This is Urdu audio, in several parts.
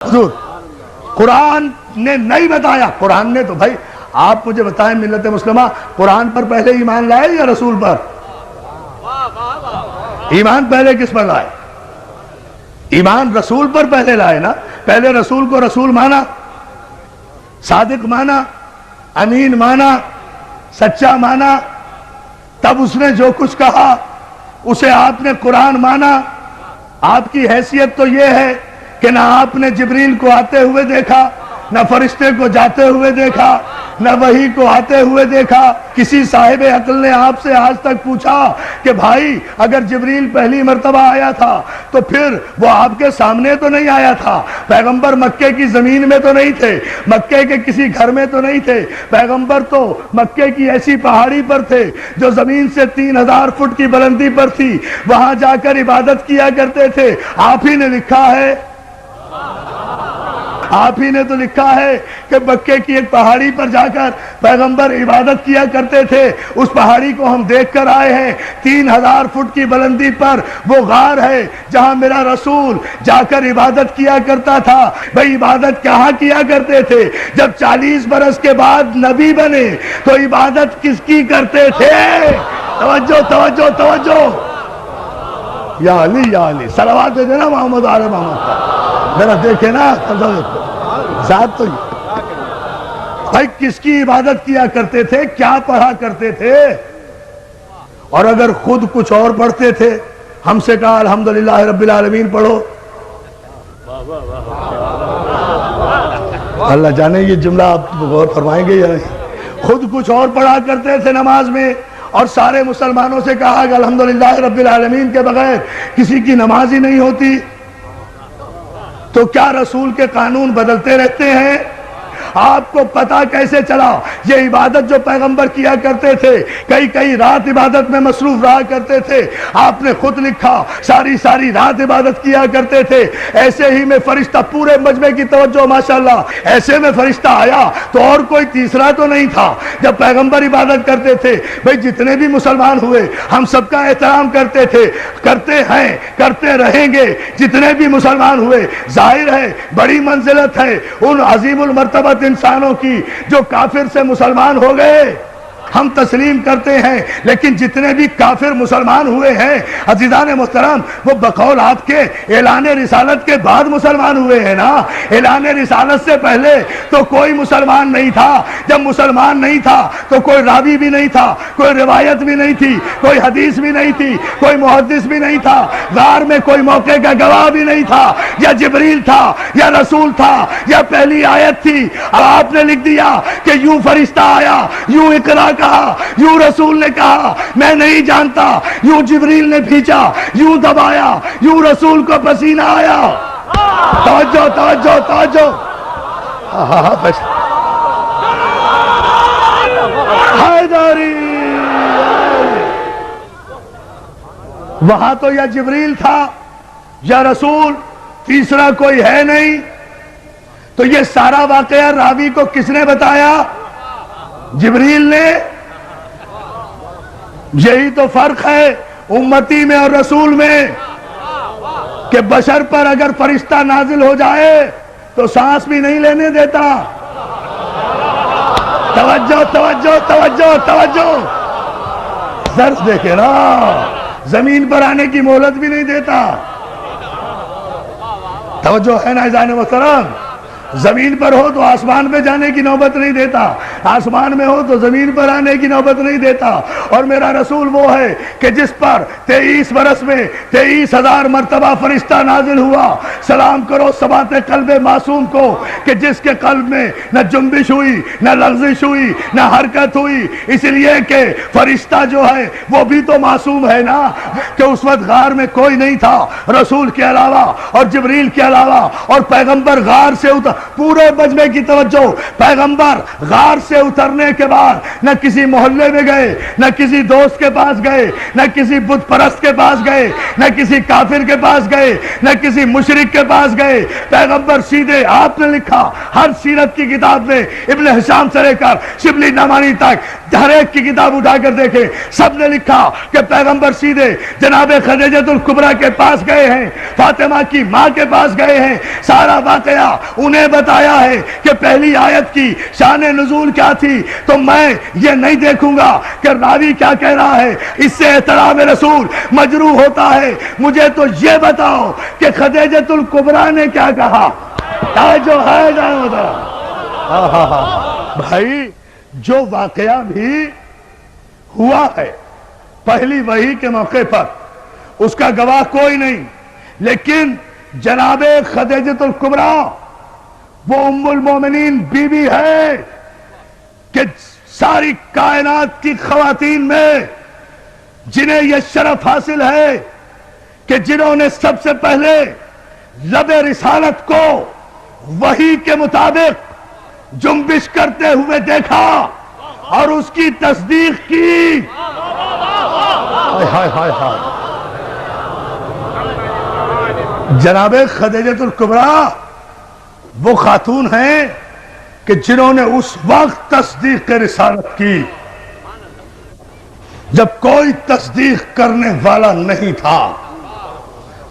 حضور قرآن نے نہیں بتایا. قرآن نے تو بھائی آپ مجھے بتائیں ملت مسلمہ قرآن پر پہلے ایمان لائے یا رسول پر؟ ایمان پہلے کس پر لائے؟ ایمان رسول پر پہلے لائے نا. پہلے رسول کو رسول مانا, صادق مانا, امین مانا, سچا مانا, تب اس نے جو کچھ کہا اسے آپ نے قرآن مانا. آپ کی حیثیت تو یہ ہے کہ نہ آپ نے جبریل کو آتے ہوئے دیکھا, نہ فرشتے کو جاتے ہوئے دیکھا, نہ وحی کو آتے ہوئے دیکھا. کسی صاحب عقل نے آپ سے آج تک پوچھا کہ بھائی اگر جبریل پہلی مرتبہ آیا تھا تو پھر وہ آپ کے سامنے تو نہیں آیا تھا؟ پیغمبر مکے کی زمین میں تو نہیں تھے, مکے کے کسی گھر میں تو نہیں تھے. پیغمبر تو مکے کی ایسی پہاڑی پر تھے جو زمین سے 3000 فٹ کی بلندی پر تھی, وہاں جا کر عبادت کیا کرتے تھے. آپ ہی نے لکھا ہے, آپ ہی نے تو لکھا ہے کہ مکے کی ایک پہاڑی پر جا کر پیغمبر عبادت کیا کرتے تھے. اس پہاڑی کو ہم دیکھ کر آئے ہیں, 3000 فٹ کی بلندی پر وہ غار ہے جہاں میرا رسول جا کر عبادت کیا کرتا تھا. بھئی عبادت کہاں کیا کرتے تھے؟ جب 40 برس کے بعد نبی بنے تو عبادت کس کی کرتے تھے؟ توجہ توجہ توجہ, یا علی یا علی, صلوات دے دینا محمد آل محمد کا. ذرا دیکھیں نا ذات تو بھائی کس کی عبادت کیا کرتے تھے, کیا پڑھا کرتے تھے؟ اور اگر خود کچھ اور پڑھتے تھے, ہم سے کہا الحمدللہ رب العالمین پڑھو. اللہ جانے یہ جملہ آپ غور فرمائیں گے یا نہیں. خود کچھ اور پڑھا کرتے تھے نماز میں, اور سارے مسلمانوں سے کہا کہ الحمدللہ رب العالمین کے بغیر کسی کی نماز ہی نہیں ہوتی. تو کیا رسول کے قانون بدلتے رہتے ہیں؟ آپ کو پتا کیسے چلا؟ یہ عبادت جو پیغمبر کیا کرتے تھے, کئی رات عبادت میں مصروف رہا کرتے تھے. آپ نے خود لکھا ساری رات عبادت کیا کرتے تھے. ایسے ہی میں فرشتہ, پورے مجمع کی توجہ ماشاءاللہ, ایسے میں فرشتہ آیا تو اور کوئی تیسرا تو نہیں تھا. جب پیغمبر عبادت کرتے تھے, بھئی جتنے بھی مسلمان ہوئے ہم سب کا احترام کرتے تھے, کرتے ہیں, کرتے رہیں گے. جتنے بھی مسلمان ہوئے, ظاہر ہے بڑی منزلت ہے ان عظیم المرتبہ انسانوں کی جو کافر سے مسلمان ہو گئے, ہم تسلیم کرتے ہیں. لیکن جتنے بھی کافر مسلمان ہوئے ہیں عزیزان محترم, وہ بقول آپ کے اعلان رسالت کے بعد مسلمان ہوئے ہیں نا. اعلان رسالت سے پہلے تو کوئی مسلمان نہیں تھا. جب مسلمان نہیں تھا تو کوئی راوی بھی نہیں تھا, کوئی روایت بھی نہیں تھی, کوئی حدیث بھی نہیں تھی, کوئی محدث بھی نہیں تھا, غار میں کوئی موقع کا گواہ بھی نہیں تھا. یا جبریل تھا, یا رسول تھا, یا پہلی آیت تھی. اب آپ نے لکھ دیا کہ یوں فرشتہ آیا, یوں اقرا کہا, یوں رسول نے کہا, میں نہیں جانتا, یوں جبریل نے بھیجا, یوں دبایا, یوں رسول کو پسینہ آیا. توجہ توجہ توجہ, حیدری. وہاں تو یا جبریل تھا یا رسول, تیسرا کوئی ہے نہیں. تو یہ سارا واقعہ راوی کو کس نے بتایا؟ جبریل نے. یہی تو فرق ہے امتی میں اور رسول میں, کہ بشر پر اگر فرشتہ نازل ہو جائے تو سانس بھی نہیں لینے دیتا. توجہ توجہ توجہ توجہ, درس دیکھے نا, زمین پر آنے کی مہلت بھی نہیں دیتا. توجہ ہے نا عزیزان محترم؟ زمین پر ہو تو آسمان پہ جانے کی نوبت نہیں دیتا, آسمان میں ہو تو زمین پر آنے کی نوبت نہیں دیتا. اور میرا رسول وہ ہے کہ جس پر 23 برس میں 23,000 مرتبہ فرشتہ نازل ہوا. سلام کرو ثبات قلب معصوم کو کہ جس کے قلب میں نہ جنبش ہوئی, نہ لغزش ہوئی, نہ حرکت ہوئی. اس لیے کہ فرشتہ جو ہے وہ بھی تو معصوم ہے نا, کہ اس وقت غار میں کوئی نہیں تھا رسول کے علاوہ اور جبریل کے علاوہ, اور پیغمبر غار سے پورے مجمع کی توجہ، پیغمبر غار سے اترنے کے بعد نہ کسی محلے میں گئے، نہ کسی دوست کے پاس گئے، نہ کسی بت پرست کے پاس گئے، نہ کسی کافر کے پاس گئے، نہ کسی مشرک کے پاس گئے۔ پیغمبر سیدھے، آپ نے لکھا ہر سیرت کی کتاب میں، ابن حشام سے لے کر شبلی نعمانی تک ہر ایک کی کتاب اٹھا کر دیکھیں، سب نے لکھا کہ پیغمبر سیدھے جناب خدیجۃ الکبریٰ کے پاس گئے ہیں، فاطمہ کی ماں کے پاس گئے ہیں، سارا واقعہ انہیں بتایا ہے کہ پہلی آیت کی شان نزول کیا تھی۔ تو میں یہ نہیں دیکھوں گا کہ راوی کیا کہہ رہا ہے، اس سے احترام رسول مجروح ہوتا ہے۔ مجھے تو یہ بتاؤ کہ خدیجۃ الکبریٰ نے کیا کہا، جو ہے بھائی، جو واقعہ بھی ہوا ہے پہلی وحی کے موقع پر، اس کا گواہ کوئی نہیں، لیکن جناب خدیجۃ الکبریٰ وہ ام المومنین بیوی ہے کہ ساری کائنات کی خواتین میں جنہیں یہ شرف حاصل ہے کہ جنہوں نے سب سے پہلے لب رسالت کو وحی کے مطابق جنبش کرتے ہوئے دیکھا اور اس کی تصدیق کی۔ جناب خدیجۃ الکبریٰ وہ خاتون ہیں کہ جنہوں نے اس وقت تصدیق رسالت کی جب کوئی تصدیق کرنے والا نہیں تھا۔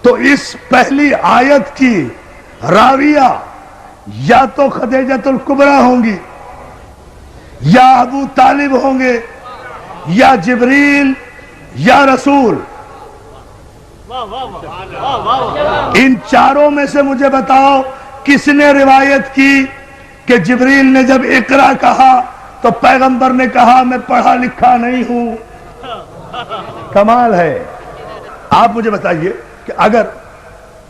تو اس پہلی آیت کی راویہ یا تو خدیجۃ الکبریٰ ہوں گی، یا ابو طالب ہوں گے، یا جبریل، یا رسول۔ ان چاروں میں سے مجھے بتاؤ کس نے روایت کی کہ جبریل نے جب اقرا کہا تو پیغمبر نے کہا میں پڑھا لکھا نہیں ہوں؟ کمال ہے۔ آپ مجھے بتائیے کہ اگر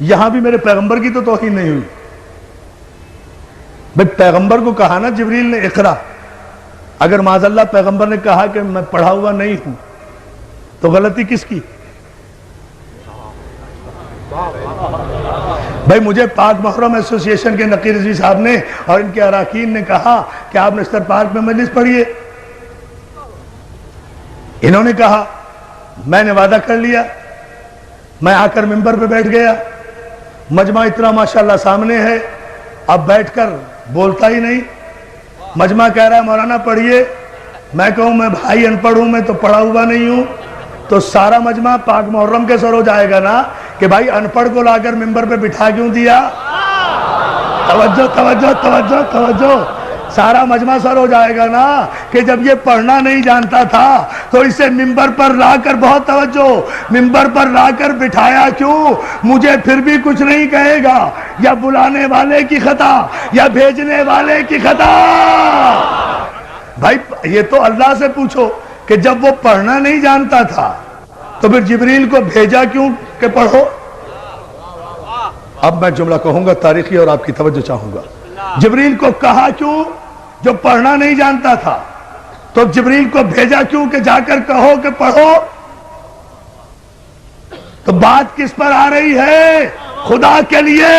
یہاں بھی میرے پیغمبر کی تو توہین نہیں ہوئی، بھئی پیغمبر کو کہا نا جبریل نے اقرا، اگر معاذ اللہ پیغمبر نے کہا کہ میں پڑھا ہوا نہیں ہوں تو غلطی کس کی؟ بھئی مجھے پاک محرم ایسوسی ایشن کے نقی رضوی صاحب نے اور ان کے اراکین نے کہا کہ آپ نشتر پارک میں مجلس پڑھیے، انہوں نے کہا، میں نے وعدہ کر لیا، میں آ کر ممبر پہ بیٹھ گیا، مجمع اتنا ماشاءاللہ سامنے ہے، اب بیٹھ کر بولتا ہی نہیں، مجمع کہہ رہا ہے مولانا پڑھیے، میں کہوں میں بھائی ان پڑھ ہوں، میں تو پڑھا ہوا نہیں ہوں، تو سارا مجمع پاک محرم کے سر ہو جائے گا نا کہ بھائی ان پڑھ کو لا کر ممبر پہ بٹھا کیوں دیا؟ توجہ توجہ توجہ توجہ، سارا مجمع سر ہو جائے گا نا کہ جب یہ پڑھنا نہیں جانتا تھا تو اسے ممبر پر لا کر، بہت توجہ، ممبر پر لا کر بٹھایا کیوں؟ مجھے پھر بھی کچھ نہیں کہے گا، یا بلانے والے کی خطا یا بھیجنے والے کی خطا۔ بھائی یہ تو اللہ سے پوچھو کہ جب وہ پڑھنا نہیں جانتا تھا تو پھر جبریل کو بھیجا کیوں کہ پڑھو؟ اب میں جملہ کہوں گا تاریخی اور آپ کی توجہ چاہوں گا۔ جبریل کو کہا کیوں؟ جو پڑھنا نہیں جانتا تھا، تو جبریل کو بھیجا کیوں کہ جا کر کہو کہ پڑھو؟ تو بات کس پر آ رہی ہے؟ خدا کے لیے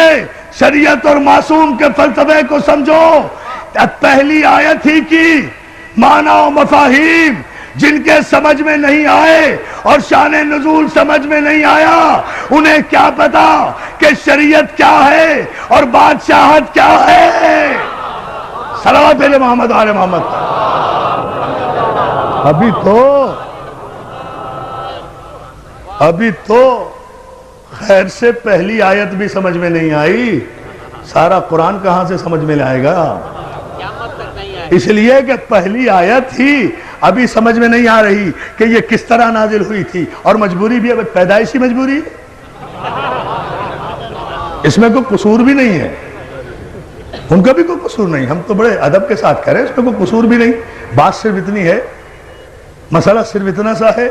شریعت اور معصوم کے فلسفے کو سمجھو۔ پہلی آیت ہی کی معنی و مفاہیم جن کے سمجھ میں نہیں آئے اور شان نزول سمجھ میں نہیں آیا، انہیں کیا پتا کہ شریعت کیا ہے اور بادشاہت کیا ہے؟ صلوات علی محمد آل محمد۔ ابھی تو خیر سے پہلی آیت بھی سمجھ میں نہیں آئی، سارا قرآن کہاں سے سمجھ میں آئے گا؟ اس لیے کہ پہلی آیت ہی ابھی سمجھ میں نہیں آ رہی کہ یہ کس طرح نازل ہوئی تھی، اور مجبوری بھی ہے، پیدائشی مجبوری ہے، اس میں کوئی قصور بھی نہیں ہے، ان کا بھی کوئی قصور نہیں، ہم تو بڑے ادب کے ساتھ کہہ رہے ہیں، اس میں کوئی قصور بھی نہیں، بات صرف اتنی ہے، مسئلہ صرف اتنا سا ہے،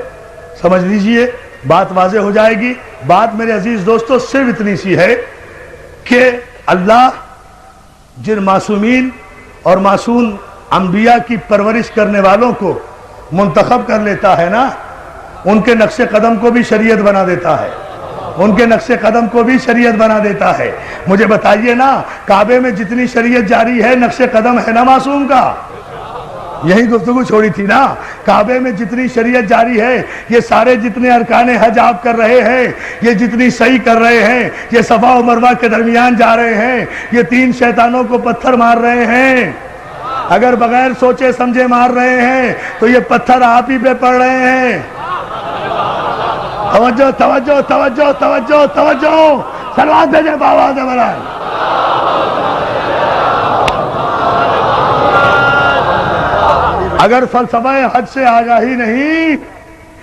سمجھ لیجئے، بات واضح ہو جائے گی۔ بات میرے عزیز دوستو صرف اتنی سی ہے کہ اللہ جن معصومین اور معصوم انبیاء کی پرورش کرنے والوں کو منتخب کر لیتا ہے نا، ان کے نقش قدم کو بھی شریعت بنا دیتا ہے، ان کے نقش قدم کو بھی شریعت بنا دیتا ہے. مجھے بتائیے نا، کعبے میں جتنی شریعت جاری ہے نقش قدم ہے نا معصوم کا؟ یہی گفتگو چھوڑی تھی نا. کعبے میں جتنی شریعت جاری ہے، یہ سارے جتنے ارکان حج آپ کر رہے ہیں، یہ جتنی صحیح کر رہے ہیں، یہ صفا و مروہ کے درمیان جا رہے ہیں، یہ 3 شیطانوں کو پتھر مار رہے ہیں. اگر بغیر سوچے سمجھے مار رہے ہیں تو یہ پتھر آپ ہی پہ پڑ رہے ہیں. توجہ توجہ توجہ توجہ توجہ، صلوات بھیجیں بآواز بلند. اگر فلسفہ حج سے آگاہی نہیں،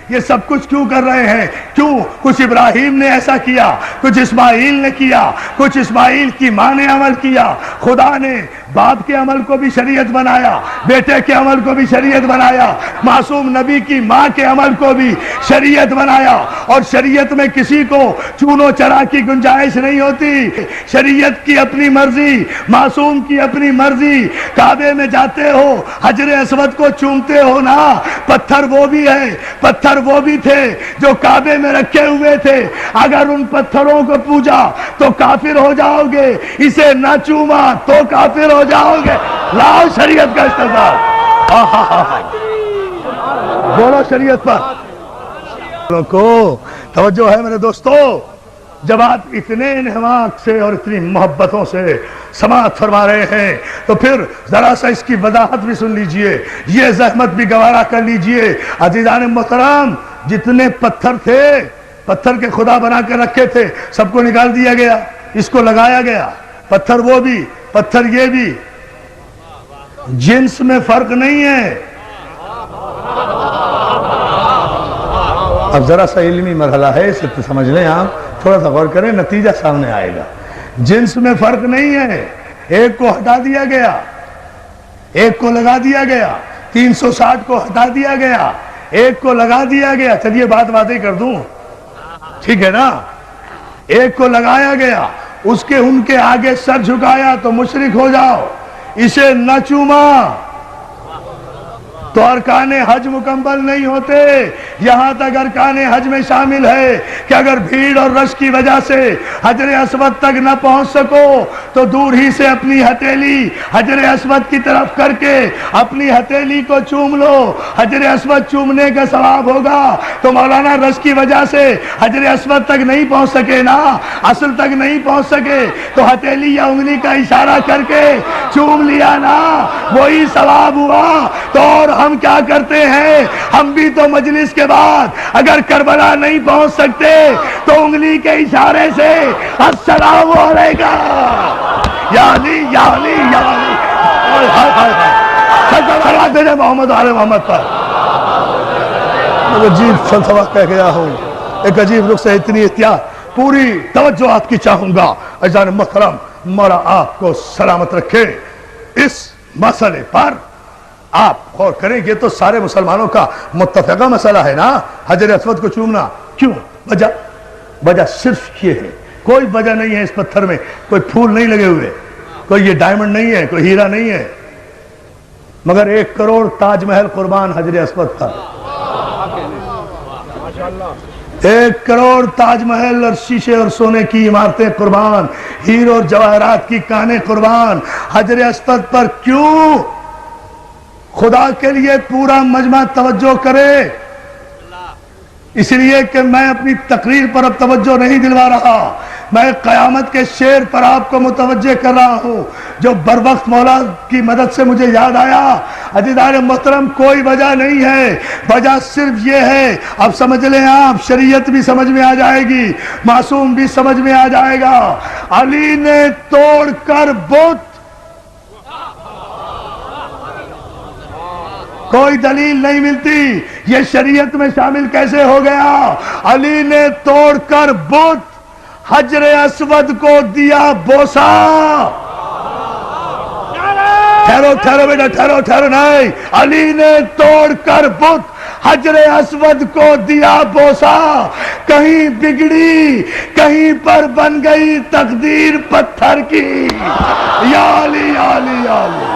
یہ سب کچھ کیوں کر رہے ہیں؟ کیوں؟ کچھ ابراہیم نے ایسا کیا، کچھ اسماعیل نے کیا، کچھ اسماعیل کی ماں نے عمل کیا. خدا نے باپ کے عمل کو بھی شریعت بنایا، بیٹے کے عمل کو بھی شریعت بنایا، معصوم نبی کی ماں کے عمل کو بھی شریعت بنایا. اور شریعت میں کسی کو چونو چرا کی گنجائش نہیں ہوتی. شریعت کی اپنی مرضی، معصوم کی اپنی مرضی. کعبے میں جاتے ہو، حجر اسود کو چومتے ہو نا، پتھر وہ بھی ہے، پتھر وہ بھی تھے جو کعبے میں رکھے ہوئے تھے. اگر ان پتھروں کو پوجا تو کافر ہو جاؤ گے، اسے نہ چوما تو کافر ہو جاؤ گے. لاؤ شریعت کا استعمال. بولو شریعت پر کو توجہ ہے میرے دوستو. جب آپ اتنے انہماک سے اور اتنی محبتوں سے سماعت فرما رہے ہیں تو پھر ذرا سا اس کی وضاحت بھی سن لیجئے، یہ زحمت بھی گوارا کر لیجئے. عزیزان محترم، جتنے پتھر تھے، پتھر کے خدا بنا کر رکھے تھے، سب کو نکال دیا گیا، اس کو لگایا گیا. پتھر وہ بھی، پتھر یہ بھی. جنس میں فرق نہیں ہے. اب ذرا سا علمی مرحلہ ہے، اسے تو سمجھ لیں آپ، تھوڑا سا غور کریں، نتیجہ سامنے آئے گا. جنس میں فرق نہیں ہے. ایک کو ہٹا دیا گیا، ایک کو لگا دیا گیا. 360 کو ہٹا دیا گیا، ایک کو لگا دیا گیا. چلیے بات واضح کر دوں، ٹھیک ہے نا؟ ایک کو لگایا گیا، اس کے ان کے آگے سر جھکایا تو مشرک ہو جاؤ. اسے نہ چوما تو ارکان حج مکمل نہیں ہوتے. یہاں تک ارکان حج میں شامل ہے کہ اگر بھیڑ اور رش کی وجہ سے حجر اسود تک نہ پہنچ سکو تو دور ہی سے اپنی ہتھیلی حجر اسود کی طرف کر کے اپنی ہتھیلی کو چوم لو. حجر اسود چومنے کا ثواب ہوگا. تو مولانا رش کی وجہ سے حجر اسود تک نہیں پہنچ سکے نا، اصل تک نہیں پہنچ سکے تو ہتھیلی یا انگلی کا اشارہ کر کے چوم لیا نا، وہی ثواب ہوا. تو اور ہم کیا کرتے ہیں؟ ہم بھی تو مجلس کے بعد اگر کربلا نہیں پہنچ سکتے تو انگلی کے اشارے سے السلام علیکم یا علی یا علی یا علی. صلوات بھیجیں محمد آل محمد پر. عجیب فلسفہ کہہ گیا ہوں، ایک عجیب رخ سے اتنی احتیاط. پوری توجہ آپ کی چاہوں گا. عزیزان محترم، مولا آپ کو سلامت رکھے. اس مسئلے پر آپ غور کریں، یہ تو سارے مسلمانوں کا متفقہ مسئلہ ہے نا، حجر اسود کو چومنا. کیوں؟ وجہ صرف یہ ہے، کوئی وجہ نہیں ہے. اس پتھر میں کوئی پھول نہیں لگے ہوئے، کوئی یہ ڈائمنڈ نہیں ہے، کوئی ہیرا نہیں ہے، مگر 1 کروڑ تاج محل قربان حجر اسود پر. 1 کروڑ تاج محل اور شیشے اور سونے کی عمارتیں قربان، ہیر اور جواہرات کی کانیں قربان حجر اسود پر. کیوں؟ خدا کے لیے پورا مجمع توجہ کرے. اس لیے کہ میں اپنی تقریر پر اب توجہ نہیں دلوا رہا، میں قیامت کے شعر پر آپ کو متوجہ کر رہا ہوں جو بر وقت مولا کی مدد سے مجھے یاد آیا. عزیزان محترم، کوئی وجہ نہیں ہے، وجہ صرف یہ ہے. اب سمجھ لیں آپ، شریعت بھی سمجھ میں آ جائے گی، معصوم بھی سمجھ میں آ جائے گا. علی نے توڑ کر بت، کوئی دلیل نہیں ملتی یہ شریعت میں شامل کیسے ہو گیا. علی نے توڑ کر بت حجر اسود کو دیا بوسا. ٹھہرو بیٹا، ٹھہرو نہیں. علی نے توڑ کر بت حجر اسود کو دیا بوسا. کہیں بگڑی، کہیں پر بن گئی تقدیر پتھر کی. یا علی یا علی یا علی.